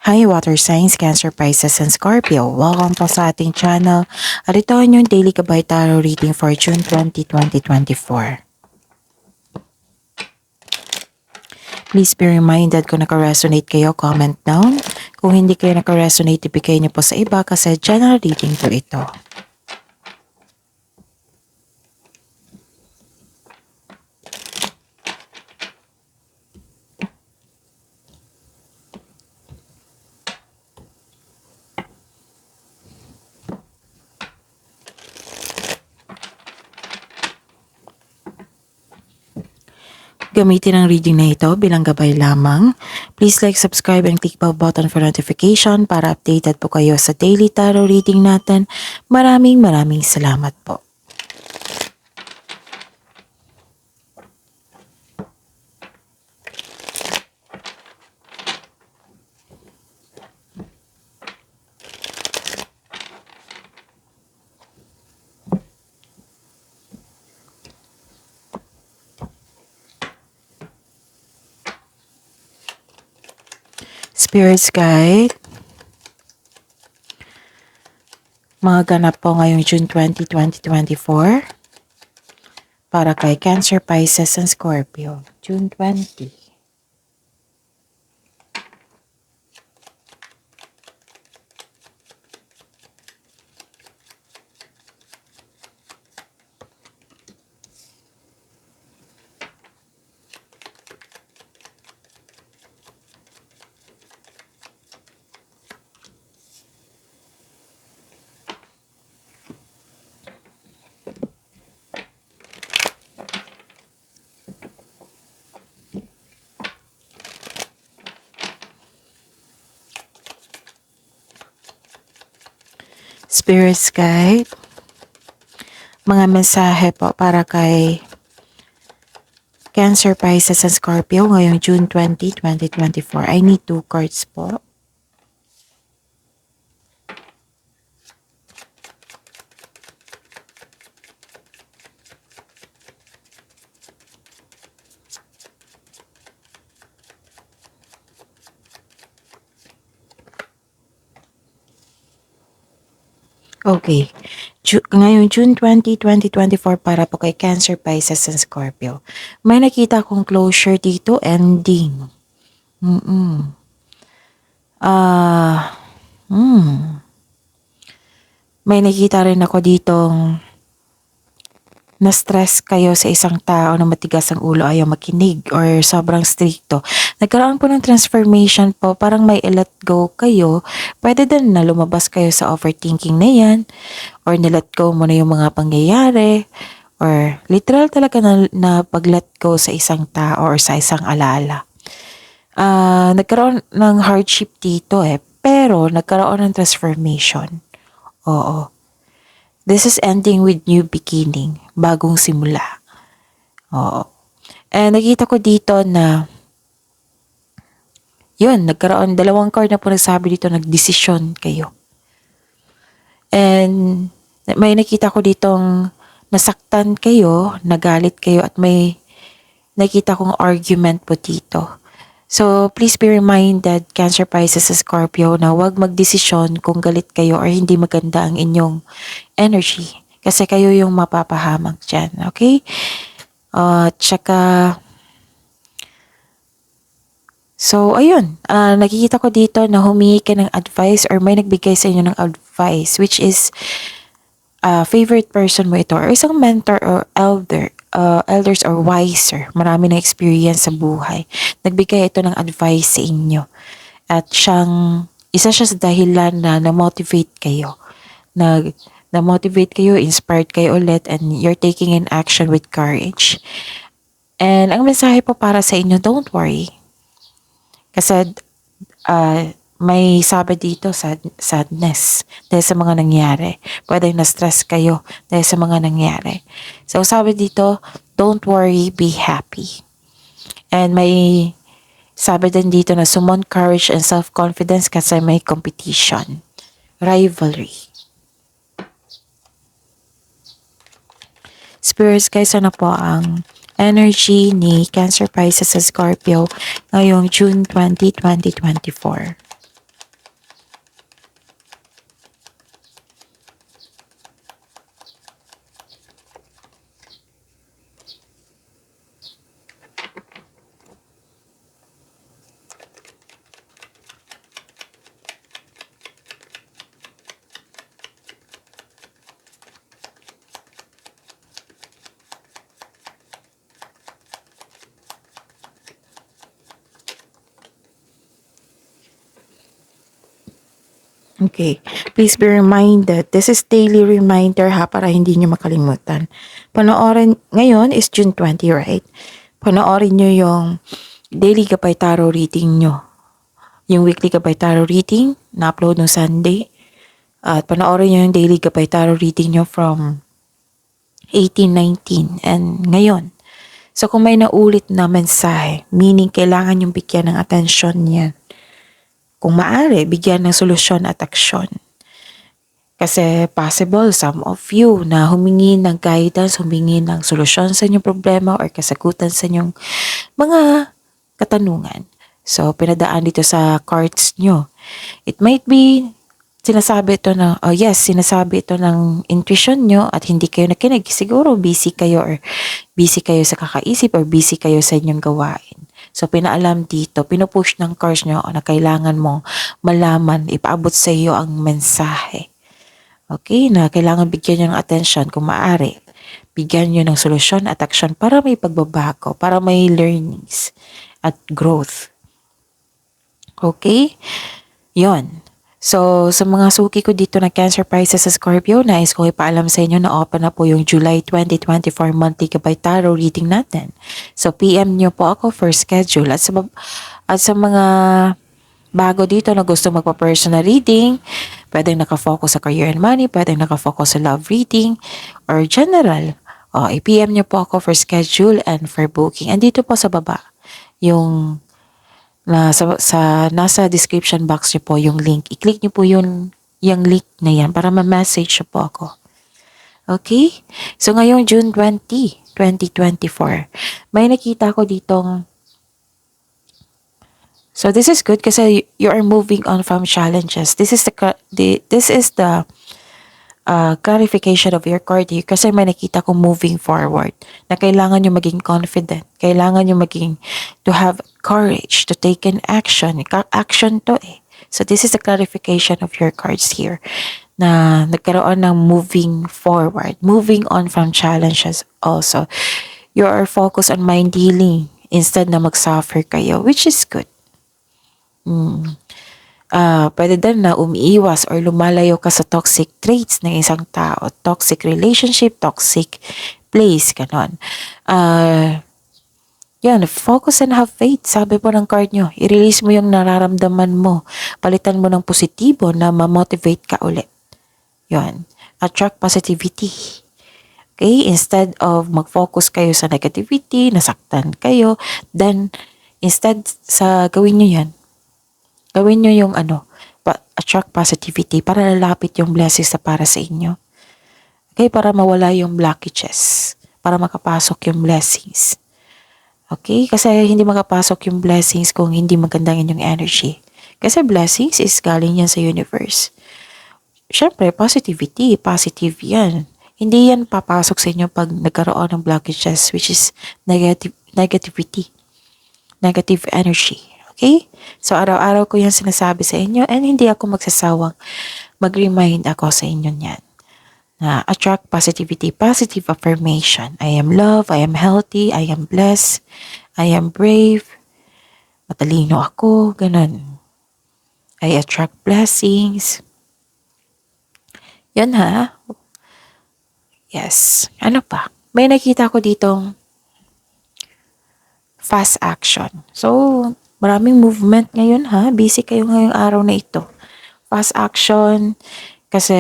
Hi Water Signs, Cancer, Pisces, and Scorpio. Welcome po sa ating channel. At ito ang yung Daily Gabay Tarot Reading for June 20, 2024. Please be reminded kung naka-resonate kayo, comment down. Kung hindi kayo naka-resonate, ibigay niyo po sa iba kasi general reading po ito. Gamitin ang reading na ito bilang gabay lamang. Please like, subscribe, and click bell button for notification para updated po kayo sa daily tarot reading natin. Maraming salamat po. Spirits Guide. Mga ganap po ngayong June 20, 2024. Para kay Cancer, Pisces, and Scorpio. June 20. Spirits Guide. Mga mensahe po para kay Cancer, Pisces, and Scorpio ngayong June 20, 2024. I need 2 cards po. Okay. Ngayong June 20, 2024 para po kay Cancer, Pisces, and Scorpio. May nakita kong closure dito, ending. May nakita rin ako ditong na-stress kayo sa isang tao na matigas ang ulo, ayaw makinig or sobrang stricto. Nagkaroon po ng transformation po, parang may let go kayo. Pwede din na lumabas kayo sa overthinking na yan or nilet go mo na yung mga pangyayari or literal talaga na pag-let go sa isang tao or sa isang alaala. Nagkaroon ng hardship dito pero nagkaroon ng transformation. Oo. This is ending with new beginning, bagong simula. Oo. And nakita ko dito na yun, nagkaroon, 2 card na po nagsabi dito, nagdesisyon kayo. And may nakita ko ditong nasaktan kayo, nagalit kayo, at may nakita kong argument po dito. So, please be reminded, Cancer, Pisces, Scorpio, na huwag magdesisyon kung galit kayo or hindi maganda ang inyong energy. Kasi kayo yung mapapahamak dyan, okay? So, ayun. Nakikita ko dito na humingi ka ng advice or may nagbigay sa inyo ng advice, which is favorite person mo ito or isang mentor or elders or wiser, marami na experience sa buhay. Nagbigay ito ng advice sa inyo. At isa siya sa dahilan na na-motivate kayo. Na-motivate kayo, inspired kayo ulit, and you're taking an action with courage. And ang mensahe po para sa inyo, don't worry. Kasi may sabi dito, sadness dahil sa mga nangyari. Pwedeng na-stress kayo dahil sa mga nangyari. So sabi dito, don't worry, be happy. And may sabi din dito na summon courage and self-confidence kasi may competition, rivalry. Spirits, guys, ano po ang energy ni Cancer, Pisces, Scorpio ngayong June 20, 2024? Okay. Please be reminded. This is daily reminder ha para hindi nyo makalimutan. Panoorin, ngayon is June 20, right? Panoorin nyo yung daily Gabay Tarot reading nyo. Yung weekly Gabay Tarot reading na-upload no Sunday. At panoorin nyo yung daily Gabay Tarot reading nyo from 1819 and ngayon. So kung may naulit na mensahe, meaning kailangan yung bigyan ng atensyon yan. Kung maaari, bigyan ng solusyon at aksyon. Kasi possible some of you na humingi ng guidance, humingi ng solusyon sa inyong problema or kasagutan sa inyong mga katanungan. So, pinadaan dito sa cards nyo. It might be, sinasabi ito ng intuition nyo at hindi kayo nakinig. Siguro busy kayo or busy kayo sa kakaisip or busy kayo sa inyong gawain. So, pinaalam dito, pinupush ng cards nyo na kailangan mo malaman, ipaabot sa iyo ang mensahe. Okay, na kailangan bigyan nyo ng attention kung maaari. Bigyan nyo ng solusyon at action para may pagbabago, para may learnings at growth. Okay? Yon. So, sa mga suki ko dito na Cancer Pisces sa Scorpio, nais ko ipaalam sa inyo na open na po yung July 2024 monthly Gabay Tarot reading natin. So, PM nyo po ako for schedule. At sa mga bago dito na gusto magpa-personal reading, pwedeng nakafocus sa career and money, pwedeng nakafocus sa love reading, or general. I-PM nyo po ako for schedule and for booking. Andito po sa baba, yung nasa description box nyo po yung link. I-click nyo po yung link na yan para ma-message nyo po ako. Okay? So, ngayong June 20, 2024, may nakita ko ditong so this is good kasi you are moving on from challenges. This is the clarification of your card here kasi may nakita ko moving forward na kailangan nyo maging confident. Kailangan nyo to have courage to take an action. Action to eh. So this is the clarification of your cards here na nagkaroon ng moving forward, moving on from challenges also. You are focused on mind healing instead na mag-suffer kayo, which is good. Pwede din na umiiwas or lumalayo ka sa toxic traits ng isang tao. Toxic relationship, toxic place, ganon. Yan, focus and have faith. Sabi po ng card nyo, i-release mo yung nararamdaman mo. Palitan mo ng positibo na ma-motivate ka ulit. Yan, attract positivity. Okay, instead of mag-focus kayo sa negativity, nasaktan kayo, then instead sa gawin nyo yan, gawin nyo yung attract positivity para lalapit yung blessings na para sa inyo. Okay, para mawala yung blockages, para makapasok yung blessings. Okay, kasi hindi makapasok yung blessings kung hindi magandang inyong energy. Kasi blessings is galing yan sa universe. Syempre, positivity, positive yan. Hindi yan papasok sa inyo pag nagkaroon ng blockages, which is negativity, negative energy. Okay? So, araw-araw ko yan sinasabi sa inyo and hindi ako magsasawang mag-remind ako sa inyo niyan. Na attract positivity, positive affirmation. I am loved, I am healthy, I am blessed, I am brave, matalino ako, ganun. I attract blessings. Yan ha. Yes. Ano pa? May nakita ko ditong fast action. So, maraming movement ngayon ha. Busy kayo ngayong araw na ito. Fast action. Kasi,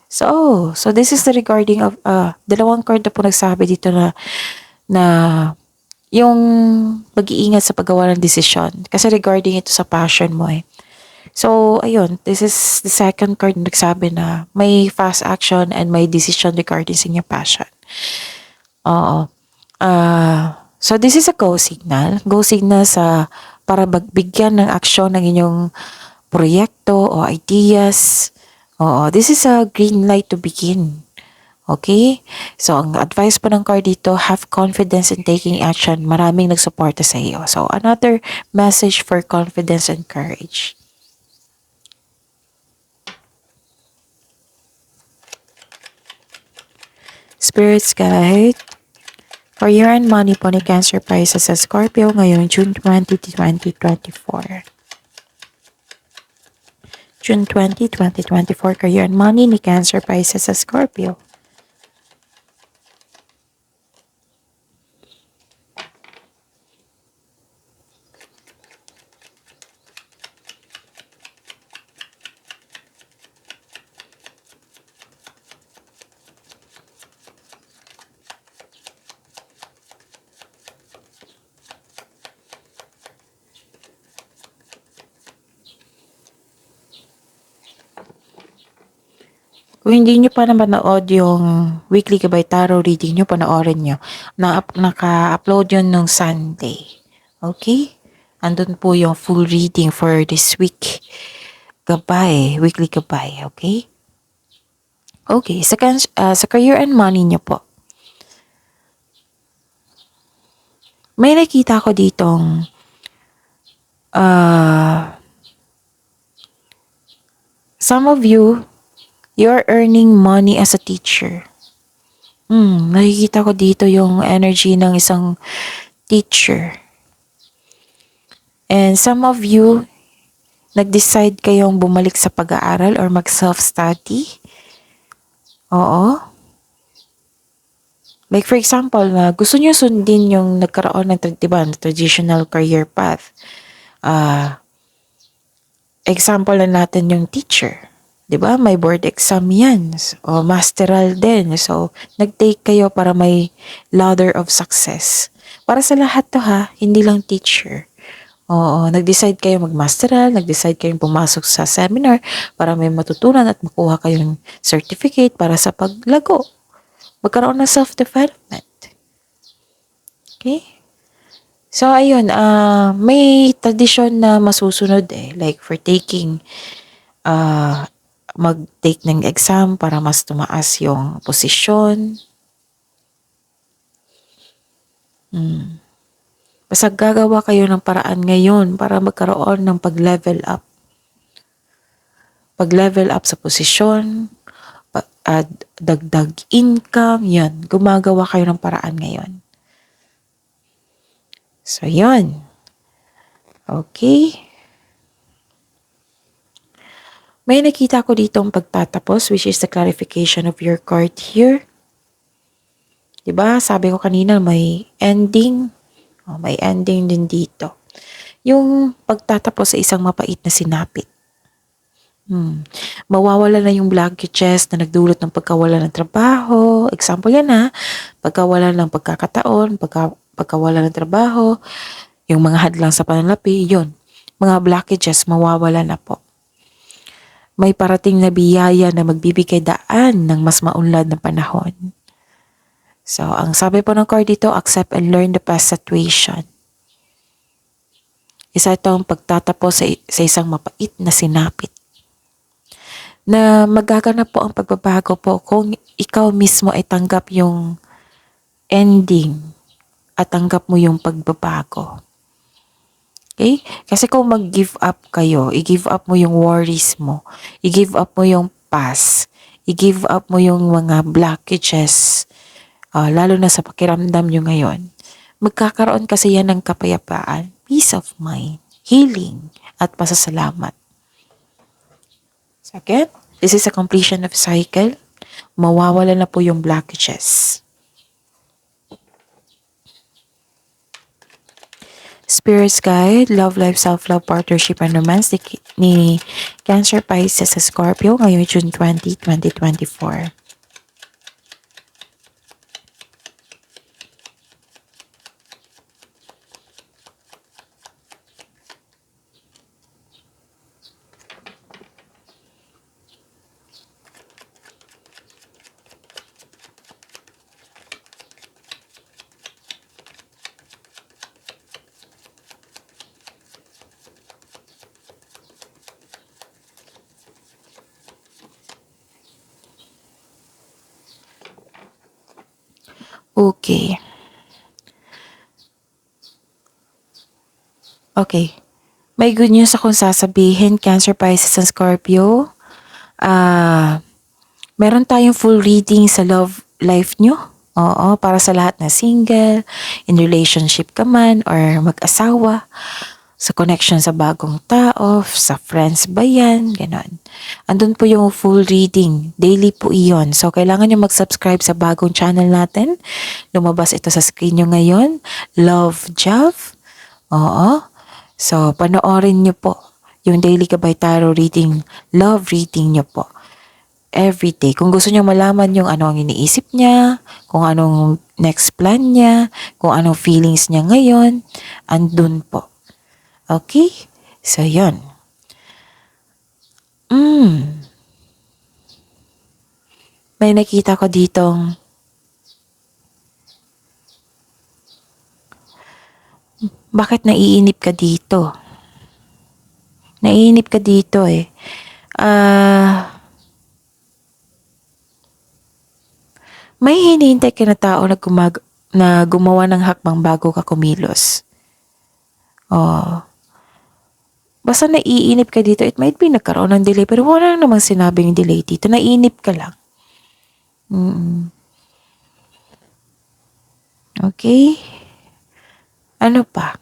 so this is the regarding of, dalawang card na po nagsabi dito na yung pag-iingat sa paggawa ng desisyon. Kasi regarding ito sa passion mo eh. So, ayun, this is the second card na nagsabi na may fast action and may decision regarding sa inyong passion. Oo. So, this is a go signal. Go signal para bigyan ng aksyon ng inyong proyekto o ideas. Oo, this is a green light to begin. Okay? So, ang advice po ng card dito, have confidence in taking action. Maraming nagsuporta sa iyo. So, another message for confidence and courage. Spirits guide for year and money po ni Cancer Pisces sa Scorpio ngayong June 20, 2024. June 20, 2024, career and money ni Cancer, Pisces, sa Scorpio. Kung hindi nyo pa naman na-odd yung weekly Gabay Tarot reading nyo, panoorin nyo. Naka-upload yun nung Sunday. Okay? Andun po yung full reading for this week. Gabay, weekly gabay. Okay? Okay, sa career and money nyo po. May nakita ko ditong some of you, you're earning money as a teacher. Nakikita ko dito yung energy ng isang teacher. And some of you, nag-decide kayong bumalik sa pag-aaral or mag-self-study. Oo. Like for example, gusto nyo sundin yung nagkaroon ng traditional career path. Example na natin yung teacher. 'Di ba? May board exam yan. O masteral din. So, nag-take kayo para may ladder of success. Para sa lahat to ha, hindi lang teacher. Oo, nag-decide kayo mag-masteral, nag-decide kayong pumasok sa seminar para may matutunan at makuha kayong certificate para sa paglago. Magkaroon ng self-development. Okay? So, ayun, may tradisyon na masusunod like for taking mag-take ng exam para mas tumaas yung posisyon. Basta gagawa kayo ng paraan ngayon para magkaroon ng pag-level up. Pag-level up sa posisyon, dagdag income, yan. Gumagawa kayo ng paraan ngayon. So, yan. Okay. May nakita ko dito ang pagtatapos, which is the clarification of your card here. Diba? Sabi ko kanina may ending. May ending din dito. Yung pagtatapos sa isang mapait na sinapit. Mawawala na yung blockages na nagdulot ng pagkawala ng trabaho. Example yan ha. Pagkawala ng pagkakataon, pagkawala ng trabaho, yung mga hadlang sa pananalapi, yun. Mga blockages, mawawala na po. May parating na biyaya na magbibigay daan ng mas maunlad na panahon. So, ang sabi po ng card dito, accept and learn the past situation. Isa itong pagtatapos sa isang mapait na sinapit. Na magaganap po ang pagbabago po kung ikaw mismo ay tanggap yung ending at tanggap mo yung pagbabago. Okay? Kasi kung mag-give up kayo, i-give up mo yung worries mo, i-give up mo yung past, i-give up mo yung mga blockages, lalo na sa pakiramdam nyo ngayon, magkakaroon kasi yan ng kapayapaan, peace of mind, healing, at pasasalamat. Second, this is a completion of cycle. Mawawala na po yung blockages. Spirit's Guide, Love Life, Self-Love, Partnership, and Romance ni Cancer, Pisces, sa Scorpio ngayong June 20, 2024. Okay. Okay. May good news akong sasabihin, Cancer, Pisces, and Scorpio. Meron tayong full reading sa love life nyo. Para sa lahat na single, in relationship ka man, or mag-asawa. sa connection sa bagong tao, sa friends ba yan, ganon. Andun po yung full reading. Daily po iyon. So, kailangan nyo mag-subscribe sa bagong channel natin. Lumabas ito sa screen nyo ngayon. Love Jav. Oo. So, panoorin nyo po yung Daily Gabay Tarot reading, love reading nyo po. Every day. Kung gusto nyo malaman yung ano ang iniisip niya, kung anong next plan niya, kung anong feelings niya ngayon, andun po. Okay? So, yun. May nakita ko ditong bakit naiinip ka dito? Naiinip ka dito eh. May hinihintay ka na tao na gumawa ng hakbang bago ka kumilos. Oh. Basta naiinip ka dito, it might be nagkaroon ng delay, pero wala namang sinabing delay dito. Naiinip ka lang. Okay? Ano pa?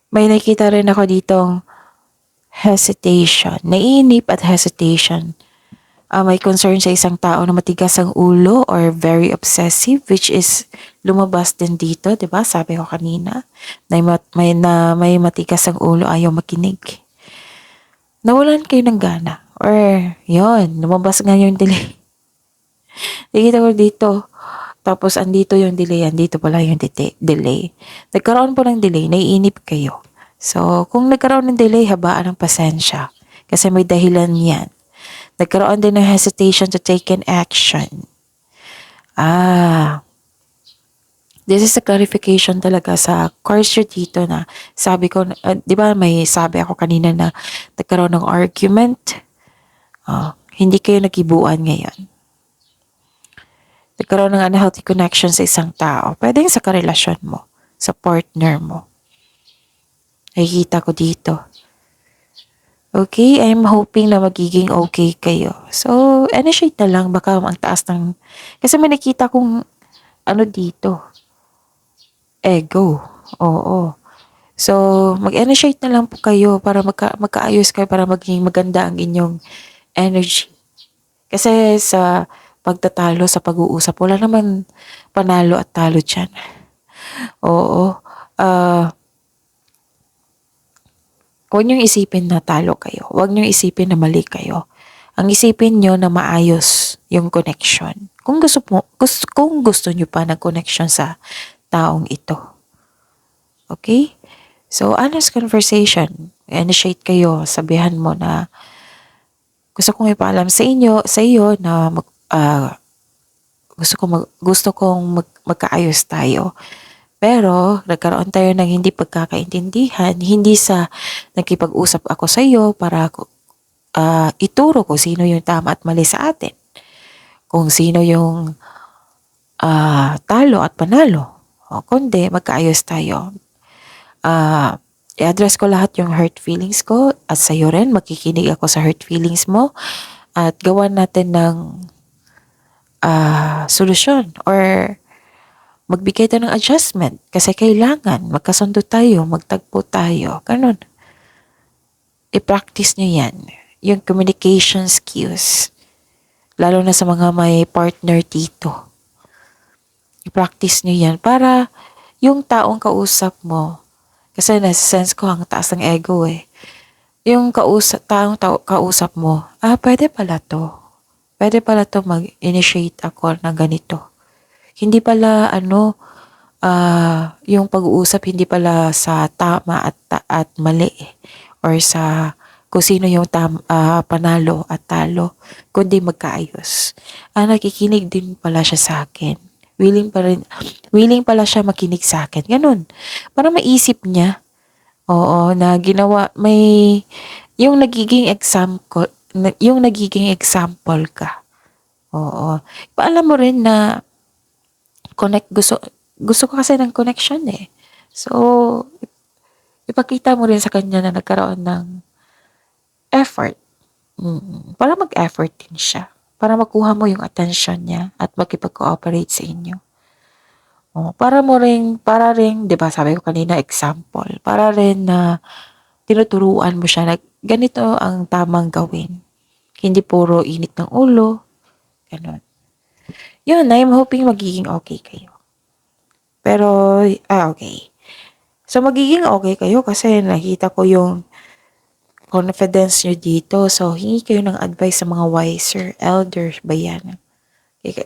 May nakita rin ako ditong hesitation. Naiinip at hesitation. May concern sa isang tao na matigas ang ulo or very obsessive, which is lumabas din dito, 'di ba? Sabi ko kanina, may matigas ang ulo, ayaw makinig. Nawalan kayo ng gana. Or, yon lumabas nga yung delay. Nakita ko dito. Tapos, andito yung delay. Andito pala yung delay. Nagkaroon po ng delay. Naiinip kayo. So, kung nagkaroon ng delay, habaan ng pasensya. Kasi may dahilan yan. Nagkaroon din ng hesitation to take an action. This is a clarification talaga sa course dito na sabi ko, di ba may sabi ako kanina na nagkaroon ng argument. Hindi kayo nakibuan ngayon. Nagkaroon ng unhealthy connection sa isang tao. Pwede sa karelasyon mo, sa partner mo. Nakikita ko dito. Okay, I'm hoping na magiging okay kayo. So, initiate na lang. Baka ang taas ng... Kasi may nakita kong ano dito. Ego. Oo. So, mag-initiate na lang po kayo para magkaayos kayo, para maging maganda ang inyong energy. Kasi sa pagtatalo, sa pag-uusap, wala naman panalo at talo dyan. Oo. Huwag niyong isipin na talo kayo. Huwag niyong isipin na mali kayo. Ang isipin niyo na maayos yung connection. Kung gusto niyo pa ng connection sa taong ito. Okay? So, honest conversation. Initiate kayo. Sabihan mo na gusto kong ipaalam sa iyo na gusto kong magkaayos tayo. Pero, nagkaroon tayo ng hindi pagkakaintindihan, hindi sa nakipag-usap ako sa iyo para ituro ko sino yung tama at mali sa atin. Kung sino yung talo at panalo. Kundi, magkaayos tayo. I-address ko lahat yung hurt feelings ko at sa'yo rin, makikinig ako sa hurt feelings mo at gawan natin ng solusyon or magbigay tayo ng adjustment kasi kailangan magkasundo tayo, magtagpo tayo, ganun. I-practice nyo yan, yung communication skills, lalo na sa mga may partner dito. I-practice nyo yan para yung taong kausap mo, kasi nasa-sense ko ang taas ng ego eh, yung taong kausap mo, pwede pala to mag-initiate ako ng ganito. Hindi pala yung pag-uusap hindi pala sa tama at mali or sa kung sino yung panalo at talo, kundi magkaayos. Nakikinig din pala siya sa akin. Willing pala siya makinig sa akin. Ganun. Para maisip niya, oo, na ginawa, yung nagiging example ka. Oo. Paalam mo rin na gusto ko kasi ng connection eh. So, ipakita mo rin sa kanya na nagkaroon ng effort. Para mag-effort din siya. Para makuha mo yung attention niya at makipag-cooperate sa inyo. Oh, para rin, 'di ba sabi ko kanina example, para rin na tinuturuan mo siya na ganito ang tamang gawin. Hindi puro init ng ulo, gano'n. Yun, I'm hoping magiging okay kayo. Pero, okay. So, magiging okay kayo kasi nakita ko yung confidence nyo dito. So, hingi kayo ng advice sa mga wiser, elders ba yan?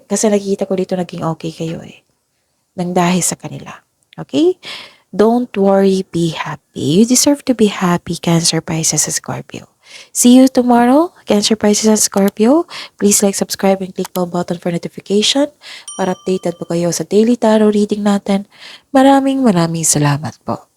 Kasi nakita ko dito naging okay kayo eh. Nang dahil sa kanila. Okay? Don't worry, be happy. You deserve to be happy, Cancer, Pisces, and Scorpio. See you tomorrow, Cancer, Pisces, and Scorpio. Please like, subscribe, and click bell button for notification para updated po kayo sa daily tarot reading natin. Maraming salamat po.